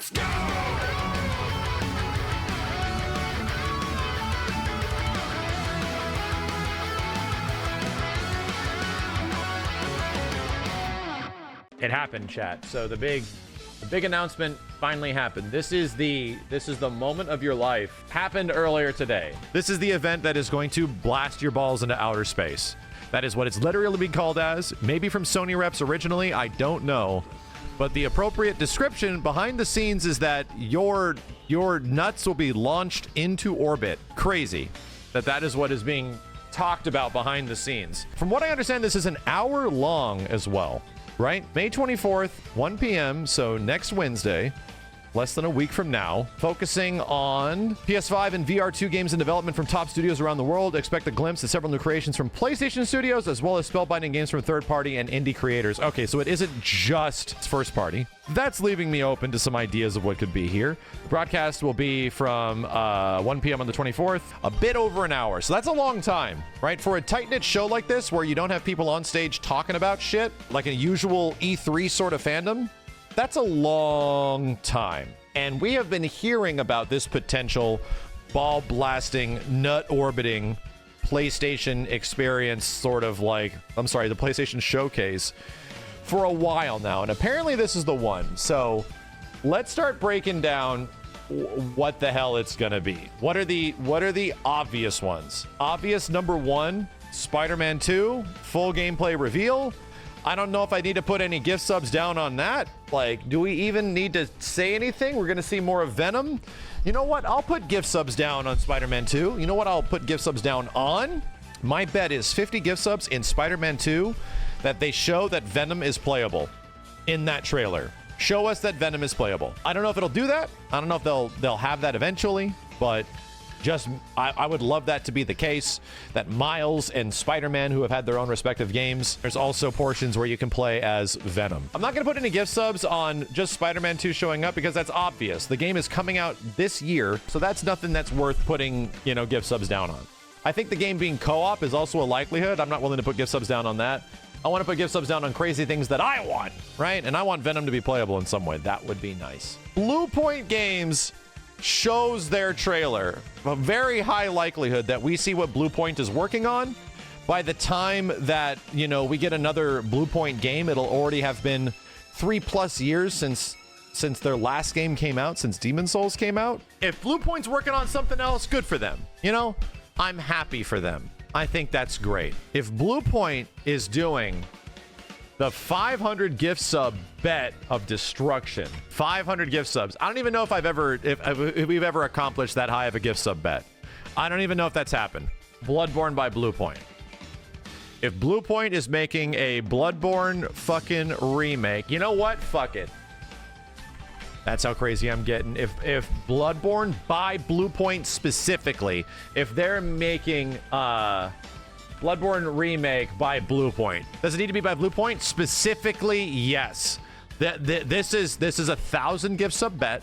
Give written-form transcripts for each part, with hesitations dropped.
Let's go! It happened, chat. So the big announcement finally happened. This is the moment of your life. Happened earlier today. This is the event that is going to blast your balls into outer space. That is what it's literally being called as. Maybe from Sony reps originally, I don't know. But the appropriate description behind the scenes is that your nuts will be launched into orbit. Crazy that is what is being talked about behind the scenes. From what I understand, this is an hour long as well. Right? May 24th, 1 p.m. So next Wednesday, less than a week from now, focusing on PS5 and VR2 games in development from top studios around the world. Expect a glimpse at several new creations from PlayStation Studios, as well as spellbinding games from third-party and indie creators. Okay, so it isn't just first party. That's leaving me open to some ideas of what could be here. The broadcast will be from 1 p.m. on the 24th, a bit over an hour. So that's a long time, right? For a tight-knit show like this, where you don't have people on stage talking about shit, like a usual E3 sort of fandom, that's a long time. And we have been hearing about this potential ball blasting, nut orbiting PlayStation experience, sort of like, the PlayStation Showcase, for a while now. And apparently this is the one. So let's start breaking down what the hell it's gonna be. What are the obvious ones? Obvious number one, Spider-Man 2, full gameplay reveal. I don't know if I need to put any gift subs down on that. Like, do we even need to say anything? We're gonna see more of Venom. You know what? I'll put gift subs down on Spider-Man 2. You know what I'll put gift subs down on? My bet is 50 gift subs in Spider-Man 2 that they show that Venom is playable in that trailer. Show us that Venom is playable. I don't know if it'll do that. I don't know if they'll have that eventually, but I would love that to be the case, that Miles and Spider-Man, who have had their own respective games, there's also portions where you can play as Venom. I'm not going to put any gift subs on just Spider-Man 2 showing up because that's obvious. The game is coming out this year, so that's nothing that's worth putting, gift subs down on. I think the game being co-op is also a likelihood. I'm not willing to put gift subs down on that. I want to put gift subs down on crazy things that I want, right? And I want Venom to be playable in some way. That would be nice. Blue Point Games shows their trailer. A very high likelihood that we see what Blue Point is working on. By the time that, we get another Blue Point game, it'll already have been 3+ years since their last game came out, since Demon's Souls came out. If Blue Point's working on something else, good for them. I'm happy for them. I think that's great. If Blue Point is doing the 500 gift sub bet of destruction, 500 gift subs. I don't even know if we've ever accomplished that high of a gift sub bet. I don't even know if that's happened. Bloodborne by Blue Point. If Blue Point is making a Bloodborne fucking remake, you know what? Fuck it. That's how crazy I'm getting. If Bloodborne by Blue Point specifically, if they're making Bloodborne remake by Blue Point, does it need to be by Blue Point specifically? Yes. This is 1,000 gift sub bet,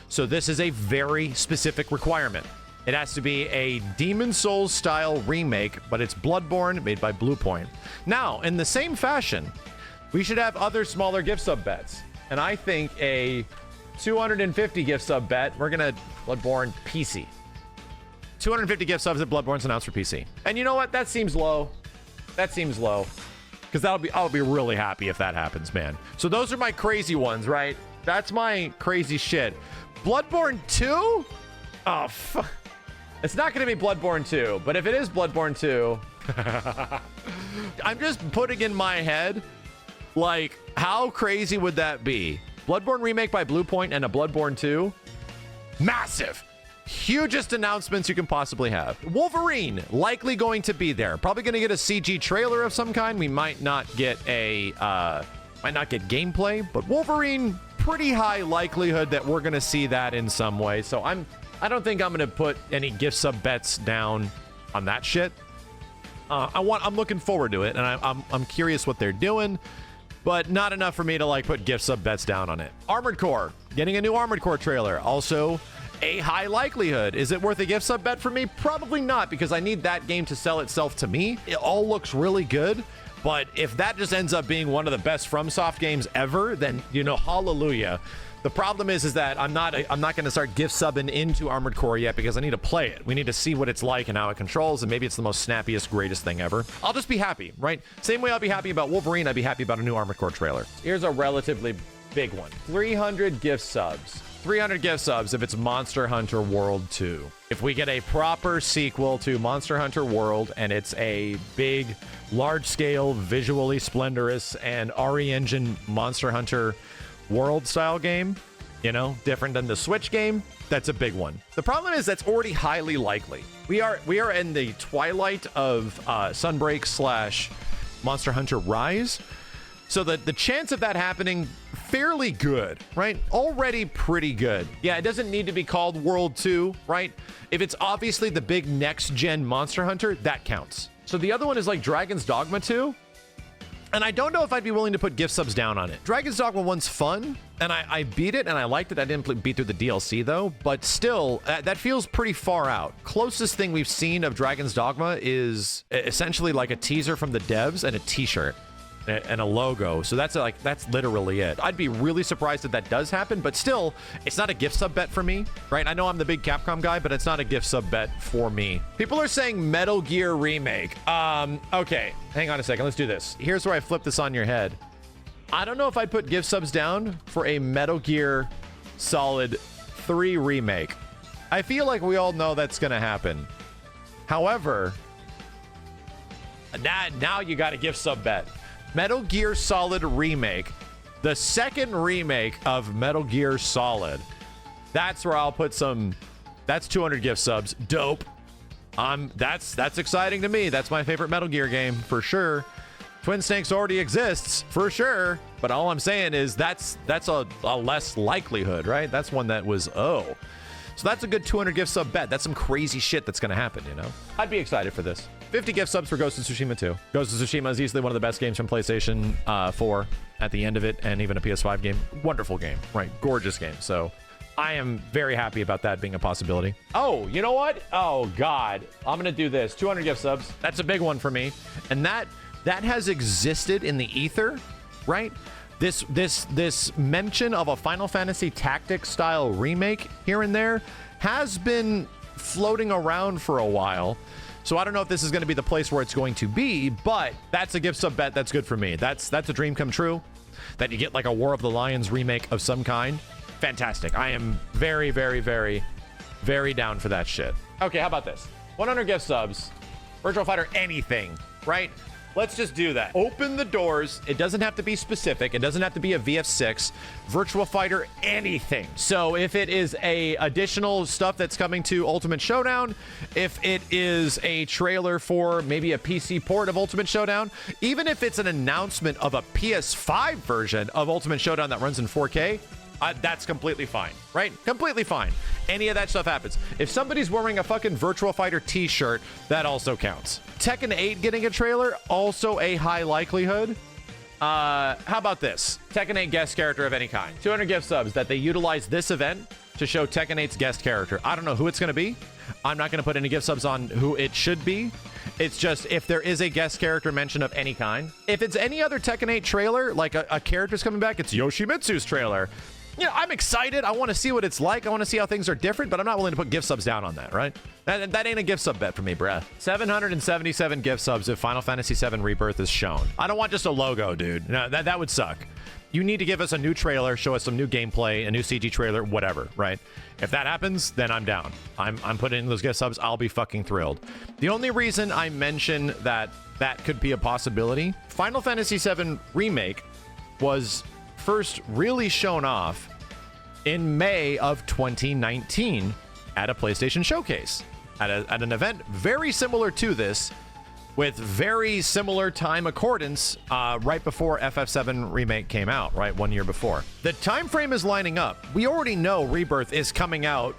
so this is a very specific requirement. It has to be a Demon's Souls style remake, but it's Bloodborne made by Blue Point. Now, in the same fashion, we should have other smaller gift sub bets. And I think a 250 gift sub bet, we're gonna Bloodborne PC. 250 gift subs at Bloodborne's announced for PC. And you know what? That seems low. That seems low. Because I'll be really happy if that happens, man. So those are my crazy ones, right? That's my crazy shit. Bloodborne 2? Oh, fuck. It's not gonna be Bloodborne 2, but if it is Bloodborne 2, I'm just putting in my head, like, how crazy would that be? Bloodborne remake by Blue Point and a Bloodborne 2? Massive. Hugest announcements you can possibly have. Wolverine, likely going to be there. Probably going to get a CG trailer of some kind. We might not get gameplay, but Wolverine, pretty high likelihood that we're going to see that in some way. So I don't think I'm going to put any gift sub bets down on that shit. I'm looking forward to it, and I'm curious what they're doing, but not enough for me to like put gift sub bets down on it. Armored Core, getting a new Armored Core trailer. Also, a high likelihood. Is it worth a gift sub bet for me? Probably not, because I need that game to sell itself to me. It all looks really good, but if that just ends up being one of the best FromSoft games ever, then, hallelujah. The problem is that I'm not going to start gift subbing into Armored Core yet because I need to play it. We need to see what it's like and how it controls, and maybe it's the most snappiest, greatest thing ever. I'll just be happy, right? Same way I'll be happy about Wolverine, I'd be happy about a new Armored Core trailer. Here's a relatively big one. 300 gift subs. 300 gift subs if it's Monster Hunter World 2. If we get a proper sequel to Monster Hunter World and it's a big, large-scale, visually splendorous, and RE Engine Monster Hunter World style game, you know, different than the Switch game, that's a big one. The problem is that's already highly likely. We are in the twilight of Sunbreak / Monster Hunter Rise. So the chance of that happening, fairly good, right? Already pretty good. Yeah, it doesn't need to be called World 2, right? If it's obviously the big next-gen Monster Hunter, that counts. So the other one is like Dragon's Dogma 2. And I don't know if I'd be willing to put gift subs down on it. Dragon's Dogma 1's fun, and I beat it, and I liked it. I didn't beat through the DLC, though. But still, that feels pretty far out. Closest thing we've seen of Dragon's Dogma is essentially like a teaser from the devs and a t-shirt and a logo. So that's literally it. I'd be really surprised if that does happen, but still, it's not a gift sub bet for me, right? I know I'm the big Capcom guy, but it's not a gift sub bet for me. People are saying Metal Gear Remake. Okay, hang on a second. Let's do this. Here's where I flip this on your head. I don't know if I'd put gift subs down for a Metal Gear Solid 3 remake. I feel like we all know that's gonna happen. However, now you got a gift sub bet. Metal Gear Solid Remake, the second remake of Metal Gear Solid. That's where I'll put some. That's 200 gift subs. Dope. That's exciting to me. That's my favorite Metal Gear game for sure. Twin Snakes already exists for sure, but all I'm saying is that's a less likelihood, right? That's one that was So that's a good 200 gift sub bet. That's some crazy shit that's gonna happen, you know? I'd be excited for this. 50 gift subs for Ghost of Tsushima 2. Ghost of Tsushima is easily one of the best games from PlayStation 4 at the end of it, and even a PS5 game. Wonderful game, right? Gorgeous game. So I am very happy about that being a possibility. Oh, you know what? Oh, God. I'm gonna do this. 200 gift subs. That's a big one for me. And that has existed in the ether, right? This mention of a Final Fantasy Tactics style remake here and there has been floating around for a while. So I don't know if this is going to be the place where it's going to be, but that's a gift sub bet that's good for me. That's a dream come true, that you get like a War of the Lions remake of some kind. Fantastic. I am very, very, very, very down for that shit. Okay, how about this? 100 gift subs, Virtual Fighter anything, right? Let's just do that. Open the doors. It doesn't have to be specific. It doesn't have to be a VF6. Virtua Fighter anything. So if it is a additional stuff that's coming to Ultimate Showdown, if it is a trailer for maybe a PC port of Ultimate Showdown, even if it's an announcement of a PS5 version of Ultimate Showdown that runs in 4K, that's completely fine, right? Completely fine. Any of that stuff happens. If somebody's wearing a fucking Virtua Fighter t-shirt, that also counts. Tekken 8 getting a trailer, also a high likelihood. How about this? Tekken 8 guest character of any kind. 200 gift subs that they utilize this event to show Tekken 8's guest character. I don't know who it's going to be. I'm not going to put any gift subs on who it should be. It's just if there is a guest character mention of any kind. If it's any other Tekken 8 trailer, like a character's coming back, it's Yoshimitsu's trailer. You know, I'm excited. I want to see what it's like. I want to see how things are different, but I'm not willing to put gift subs down on that, right? That ain't a gift sub bet for me, bruh. 777 gift subs if Final Fantasy VII Rebirth is shown. I don't want just a logo, dude. No, that would suck. You need to give us a new trailer, show us some new gameplay, a new CG trailer, whatever, right? If that happens, then I'm down. I'm putting in those gift subs. I'll be fucking thrilled. The only reason I mention that could be a possibility, Final Fantasy VII Remake was first really shown off in May of 2019 at a PlayStation showcase, at an event very similar to this, with very similar time accordance, right before FF7 Remake came out, right, 1 year before. The time frame is lining up. We already know Rebirth is coming out,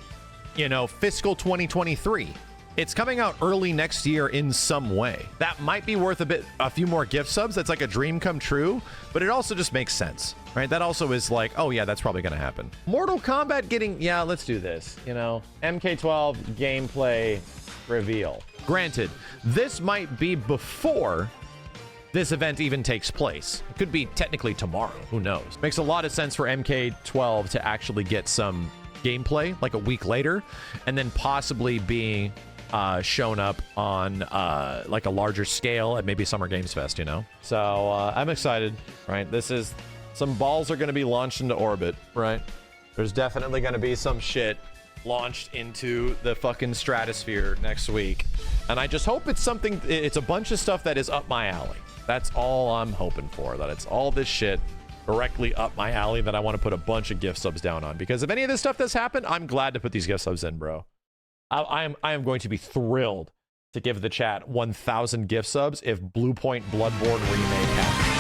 you know, fiscal 2023. It's coming out early next year in some way. That might be worth a few more gift subs. That's like a dream come true, but it also just makes sense, right? That also is like, oh yeah, that's probably gonna happen. Mortal Kombat getting, yeah, let's do this, you know, MK12 gameplay reveal. Granted, this might be before this event even takes place. It could be technically tomorrow. Who knows? Makes a lot of sense for MK12 to actually get some gameplay like a week later, and then possibly being shown up on like a larger scale at maybe Summer Games Fest, you know? So I'm excited, right? Some balls are going to be launched into orbit, right? There's definitely going to be some shit launched into the fucking stratosphere next week. And I just hope it's a bunch of stuff that is up my alley. That's all I'm hoping for, that it's all this shit directly up my alley that I want to put a bunch of gift subs down on. Because if any of this stuff does happen, I'm glad to put these gift subs in, bro. I am going to be thrilled to give the chat 1,000 gift subs if Blue Point Bloodborne Remake happens.